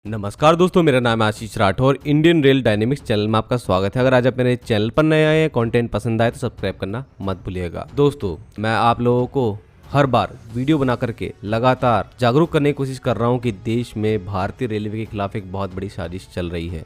नमस्कार दोस्तों, मेरा नाम है Ashish Rathore. Indian rail dynamics channel में आपका स्वागत है। अगर आज आप मेरे चैनल पर नए आए हैं, कंटेंट पसंद आए तो सब्सक्राइब करना मत भूलिएगा। दोस्तों, मैं आप लोगों को हर बार वीडियो बना करके लगातार जागरूक करने की कोशिश कर रहा हूं कि देश में भारतीय रेलवे के खिलाफ एक बहुत बड़ी साजिश चल रही है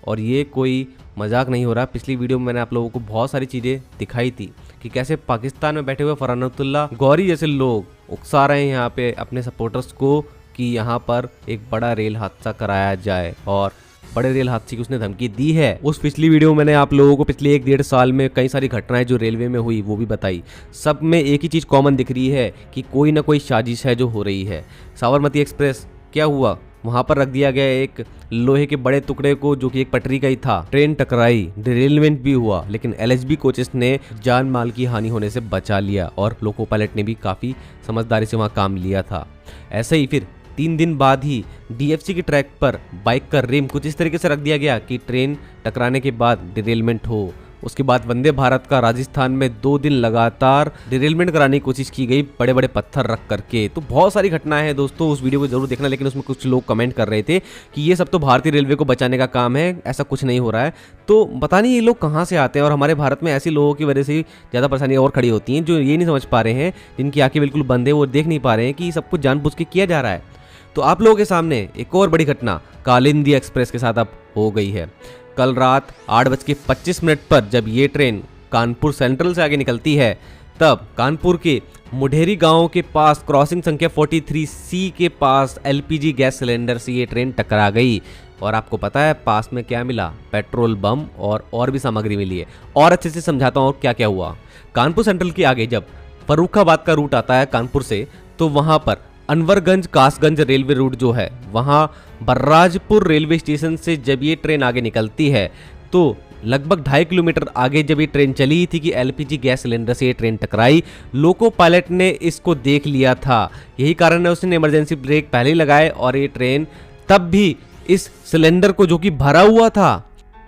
और ये कोई मजाक नहीं हो रहा। पिछली वीडियो में मैंने आप लोगों को बहुत सारी चीज़ें दिखाई थी कि कैसे पाकिस्तान में बैठे हुए फरहानुल्लाह गौरी जैसे लोग उकसा रहे हैं यहाँ पे अपने सपोर्टर्स को कि यहाँ पर एक बड़ा रेल हादसा कराया जाए और बड़े रेल हादसे की उसने धमकी दी है। उस पिछली वीडियो में मैंने आप लोगों को पिछले 1-1.5 साल में कई सारी घटनाएं जो रेलवे में हुई वो भी बताई। सब में एक ही चीज़ कॉमन दिख रही है कि कोई ना कोई साजिश है जो हो रही है। साबरमती एक्सप्रेस क्या हुआ, वहां पर रख दिया गया एक लोहे के बड़े टुकड़े को जो कि एक पटरी का ही था। ट्रेन टकराई, डिरेलमेंट भी हुआ, लेकिन एलएचबी कोचेस ने जान माल की हानि होने से बचा लिया और लोको पायलट ने भी काफ़ी समझदारी से वहां काम लिया था। ऐसे ही फिर 3 दिन बाद ही डीएफसी के ट्रैक पर बाइक का रिम कुछ इस तरीके से रख दिया गया कि ट्रेन टकराने के बाद डिरेलमेंट हो। उसके बाद वंदे भारत का राजस्थान में 2 दिन लगातार डिरेलमेंट कराने की कोशिश की गई बड़े बड़े पत्थर रख करके। तो बहुत सारी घटनाएं हैं दोस्तों, उस वीडियो को जरूर देखना। लेकिन उसमें कुछ लोग कमेंट कर रहे थे कि ये सब तो भारतीय रेलवे को बचाने का काम है, ऐसा कुछ नहीं हो रहा है। तो पता नहीं ये लोग कहाँ से आते हैं और हमारे भारत में ऐसे लोगों की वजह से ज़्यादा परेशानियाँ और खड़ी होती हैं जो ये नहीं समझ पा रहे हैं, जिनकी आंखें बिल्कुल बंद है, वो देख नहीं पा रहे हैं कि सब कुछ जानबूझ के किया जा रहा है। तो आप लोगों के सामने एक और बड़ी घटना कालिंदी एक्सप्रेस के साथ अब हो गई है। कल रात 8:25 पर जब ये ट्रेन कानपुर सेंट्रल से आगे निकलती है, तब कानपुर के मुढेरी गांव के पास क्रॉसिंग संख्या 43C के पास एलपीजी गैस सिलेंडर से ये ट्रेन टकरा गई। और आपको पता है पास में क्या मिला? पेट्रोल बम और भी सामग्री मिली है। और अच्छे से समझाता हूँ क्या क्या हुआ। कानपुर सेंट्रल के आगे जब फर्रुखाबाद का रूट आता है कानपुर से, तो वहां पर अनवरगंज कासगंज रेलवे रूट जो है, वहां बर्राजपुर रेलवे स्टेशन से जब ये ट्रेन आगे निकलती है तो लगभग 2.5 किलोमीटर आगे जब ये ट्रेन चली थी कि एलपीजी गैस सिलेंडर से ये ट्रेन टकराई। लोको पायलट ने इसको देख लिया था, यही कारण है उसने इमरजेंसी ब्रेक पहले ही लगाए और ये ट्रेन तब भी इस सिलेंडर को जो कि भरा हुआ था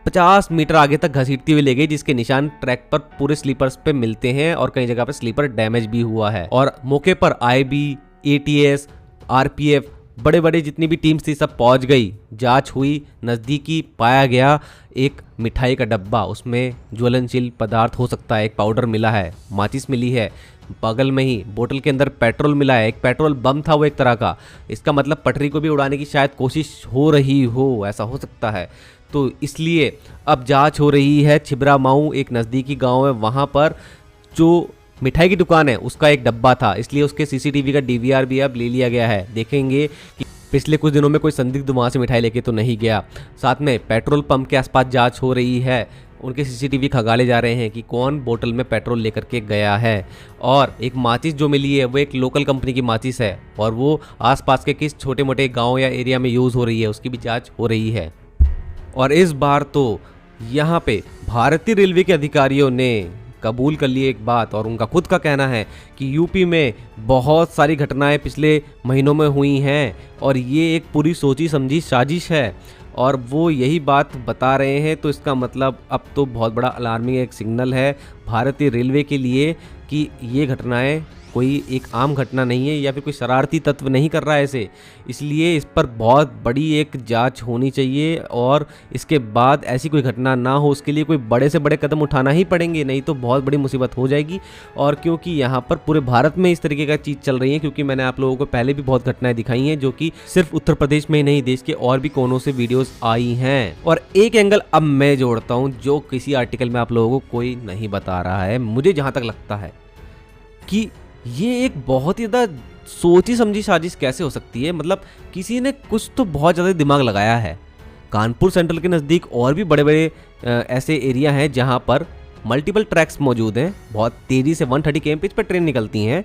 50 मीटर आगे तक घसीटती हुई ले गई, जिसके निशान ट्रैक पर पूरे स्लीपर्स पे मिलते हैं और कई जगह पर स्लीपर डैमेज भी हुआ है। और मौके पर आईबी, एटीएस, आरपीएफ, बड़े बड़े जितनी भी टीम्स थी सब पहुंच गई। जांच हुई, नज़दीकी पाया गया एक मिठाई का डब्बा, उसमें ज्वलनशील पदार्थ हो सकता है, एक पाउडर मिला है, माचिस मिली है। बगल में ही बोतल के अंदर पेट्रोल मिला है, एक पेट्रोल बम था वो एक तरह का। इसका मतलब पटरी को भी उड़ाने की शायद कोशिश हो रही हो, ऐसा हो सकता है। तो इसलिए अब जांच हो रही है। छिबरा माऊ एक नज़दीकी गाँव है, वहाँ पर जो मिठाई की दुकान है उसका एक डब्बा था, इसलिए उसके सीसीटीवी का डीवीआर भी अब ले लिया गया है। देखेंगे कि पिछले कुछ दिनों में कोई संदिग्ध वहाँ से मिठाई लेके तो नहीं गया। साथ में पेट्रोल पंप के आसपास जांच हो रही है, उनके सीसीटीवी खंगाले जा रहे हैं कि कौन बोतल में पेट्रोल लेकर के गया है। और एक माचिस जो मिली है वो एक लोकल कंपनी की माचिस है और वो आसपास के किस छोटे मोटे गाँव या एरिया में यूज़ हो रही है उसकी भी जाँच हो रही है। और इस बार तो यहाँ पे भारतीय रेलवे के अधिकारियों ने कबूल कर लिए एक बात, और उनका खुद का कहना है कि यूपी में बहुत सारी घटनाएं पिछले महीनों में हुई हैं और ये एक पूरी सोची समझी साजिश है और वो यही बात बता रहे हैं। तो इसका मतलब अब तो बहुत बड़ा अलार्मिंग एक सिग्नल है भारतीय रेलवे के लिए कि ये घटनाएं कोई एक आम घटना नहीं है या फिर कोई शरारती तत्व नहीं कर रहा है इसे। इसलिए इस पर बहुत बड़ी एक जांच होनी चाहिए और इसके बाद ऐसी कोई घटना ना हो, उसके लिए कोई बड़े से बड़े कदम उठाना ही पड़ेंगे, नहीं तो बहुत बड़ी मुसीबत हो जाएगी। और क्योंकि यहाँ पर पूरे भारत में इस तरीके का चीज़ चल रही है, क्योंकि मैंने आप लोगों को पहले भी बहुत घटनाएं दिखाई हैं जो कि सिर्फ उत्तर प्रदेश में ही नहीं देश के और भी कोनों से वीडियोज़ आई हैं। और एक एंगल अब मैं जोड़ता हूँ जो किसी आर्टिकल में आप लोगों को कोई नहीं बता रहा है। मुझे जहाँ तक लगता है कि ये एक बहुत ही ज़्यादा सोची समझी साजिश कैसे हो सकती है, मतलब किसी ने कुछ तो बहुत ज़्यादा दिमाग लगाया है। कानपुर सेंट्रल के नज़दीक और भी बड़े बड़े ऐसे एरिया हैं जहां पर मल्टीपल ट्रैक्स मौजूद हैं, बहुत तेज़ी से 130 km पर ट्रेन निकलती हैं,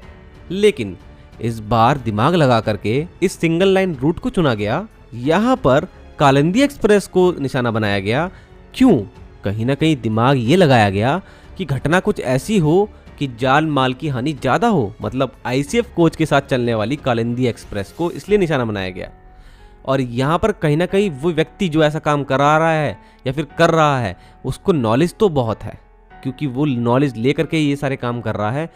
लेकिन इस बार दिमाग लगा करके इस सिंगल लाइन रूट को चुना गया। यहाँ पर कालिंदी एक्सप्रेस को निशाना बनाया गया। क्यों? कहीं ना कहीं दिमाग ये लगाया गया कि घटना कुछ ऐसी हो कि जान माल की हानि ज़्यादा हो, मतलब आईसीएफ कोच के साथ चलने वाली कालिंदी एक्सप्रेस को इसलिए निशाना बनाया गया। और यहाँ पर कहीं ना कहीं वो व्यक्ति जो ऐसा काम करा रहा है या फिर कर रहा है उसको नॉलेज तो बहुत है, क्योंकि वो नॉलेज ले करके ये सारे काम कर रहा है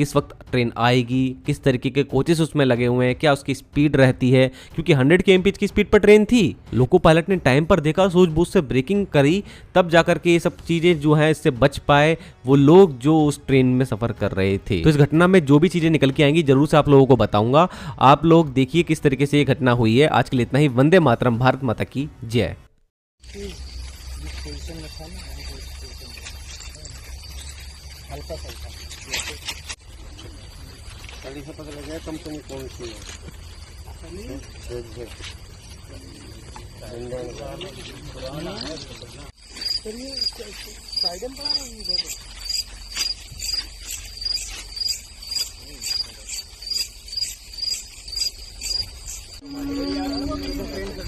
किस वक्त ट्रेन आएगी, किस तरीके के कोचेस उसमें लगे हुए हैं, क्या उसकी स्पीड रहती है, क्योंकि 100 kmph की स्पीड पर ट्रेन थी। लोको पायलट ने टाइम पर देखा, सूझबूझ से ब्रेकिंग करी, तब जाकर के ये सब चीजें जो है इससे बच पाए वो लोग जो उस ट्रेन में सफर कर रहे थे। तो इस घटना में जो भी चीजें निकल के आएंगी जरूर से आप लोगों को बताऊंगा। आप लोग देखिए किस तरीके से ये घटना हुई है। आज के लिए इतना ही। वंदे मातरम, भारत माता की जय। हल्का सा गाड़ी से पता लगा कंपनी कौन सी है।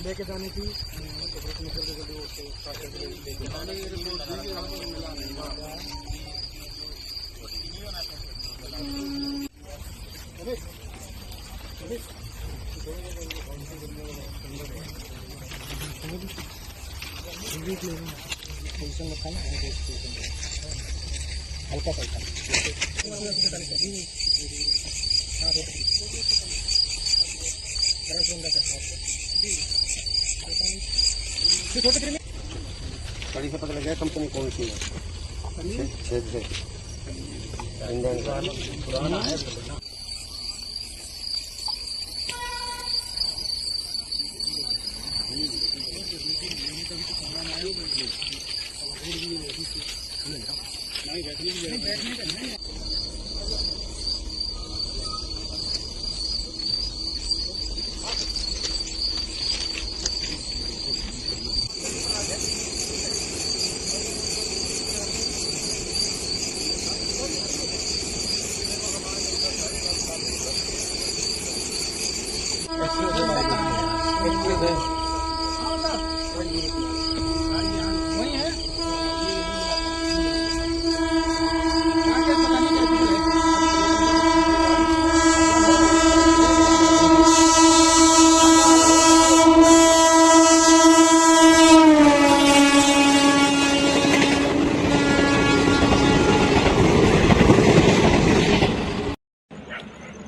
लेके जानी थी हल्का पैसा गाड़ी से पता लगा कंपनी कौन सी है। पुराना है।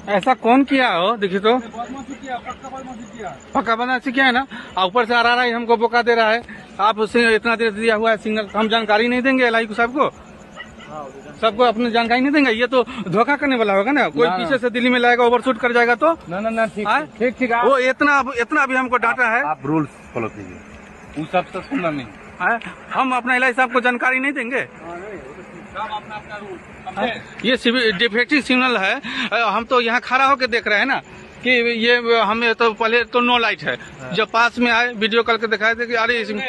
ऐसा कौन किया हो? देखिए तो पक्का बदमाशी किया है ना। ऊपर से आ रहा है हमको बोका दे रहा है। आप उससे इतना देर दिया हुआ है सिग्नल, हम जानकारी नहीं देंगे एलआई को? सबको अपनी जानकारी नहीं देंगे? ये तो धोखा करने वाला होगा ना। कोई पीछे से दिल्ली में लाएगा, ओवरशूट कर जाएगा तो ना ठीक ठीक। वो इतना अभी हमको डांटा है। आप रूल्स फॉलो कीजिए, उस सबसे सुनना नहीं है। हम अपना एलआई साहब को जानकारी नहीं देंगे। ये डिफेक्टिव सिग्नल है। हम तो यहाँ खड़ा होकर देख रहे हैं ना कि ये हमें तो पहले तो नो लाइट है। जब पास में आए वीडियो कॉल के दिखाए थे कि अरे इसमें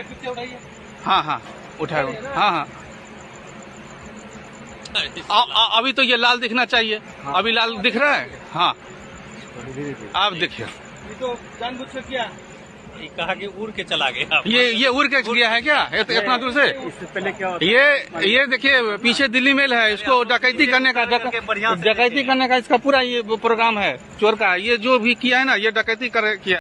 हाँ उठाए। हाँ अभी तो ये लाल दिखना चाहिए। अभी लाल दिख रहा है। हाँ आप देखिए, तो जानबूझ के किया, कहा कि उड़ के चला गया। ये उड़ के गया है क्या इतना दूर से? इससे पहले क्या ये देखिए पीछे दिल्ली मेल है, इसको डकैती करने का इसका पूरा ये प्रोग्राम है चोर का। ये जो भी किया है ना, ये डकैती किया।